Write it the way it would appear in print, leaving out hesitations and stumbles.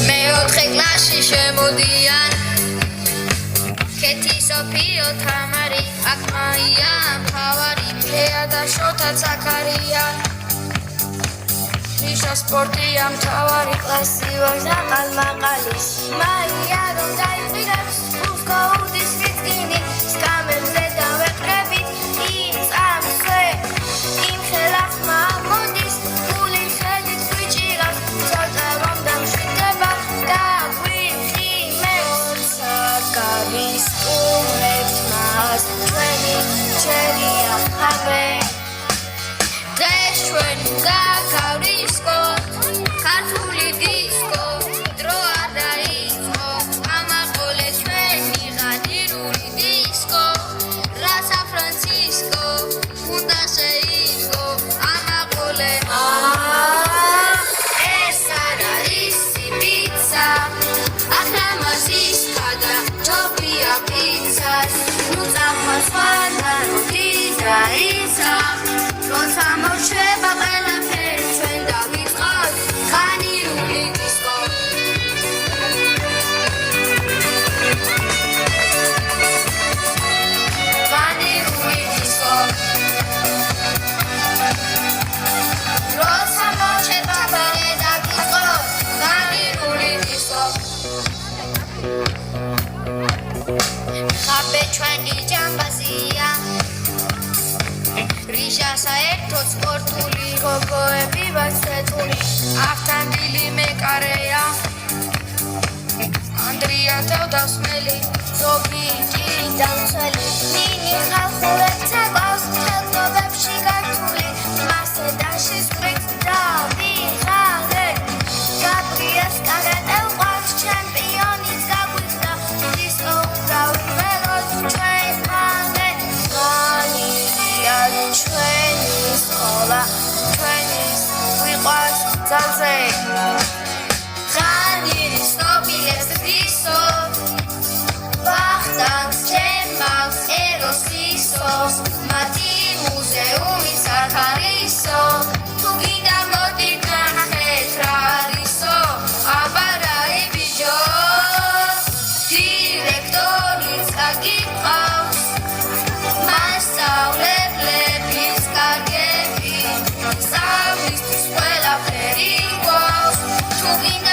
მეოთხე კლასში შემოდიან ქეთი სოფიო თამარი აქ მაია მთავარი ფეა და შოთა ზაქარია ნიშა სპორტია მთავარი კლასი ვარ ზაყალ-მაყალი მაია რომ დაიყვირებს უსკოუდის ვიწყინი სკამებზე დავეყრებით იწამსვე იმ ხელახმა მოდის გული ხელით გვიჭირავს ცოტა რომ დამშვიდება გაგვიხი მეოცა გავისტუმრებთ მას ჩვენი ჩერია ხაბე დღეს ჩვენ გაგავრისკოთ ქართული დისკო დრო არ დაიწყო ამაყოლე ჩვენი ღადირული დისკო რა სან-ფრანცისკო უნდა შეიწყო ამაყოლე ეს არ არის პიცა ახლა მას ისხადა ჯობია პიცას ნუ წამოსვადა როდის დაიცა როცა მოშება ყველაფერი ჩვენ დავიწყოთ ღანირული დისკო ღანირული დისკო როცა მოშება ყველაფერი დავიწყოთ ღანირული დისკო ხაბე ჩვენი ჯამბაზია რიშა საერთოდ სპორტული გოგოები ვაცეთული ავტანბილი მეკარეა ანდრია თავდასმელი ზოგი ჭიდავცელი ნინი ხალხურებს ეკავს ხელთობებში გართული მასედაში სკრიც დავიღალე გაბრიელს კარატე უყვარს ჩემპიონიც გაგვიხდა დისკო დავიღელოთ ჩვენ მალე ღანილია ჩვენი სკოლა ჩვენის ვიყვარს ძალზე ღანირის ნობილებს დისო ვახტანგს ჩემავს ეროსისოს მათი მუზეუმის ახარისო თუ გინდა მოდი ნახეთ რა არისო აბა რა იბიჯო დირექტორიც გაგიყავს მასწავლებლების კარგები სწავლისთვის ყველაფერი გვაქვს თუ გინდა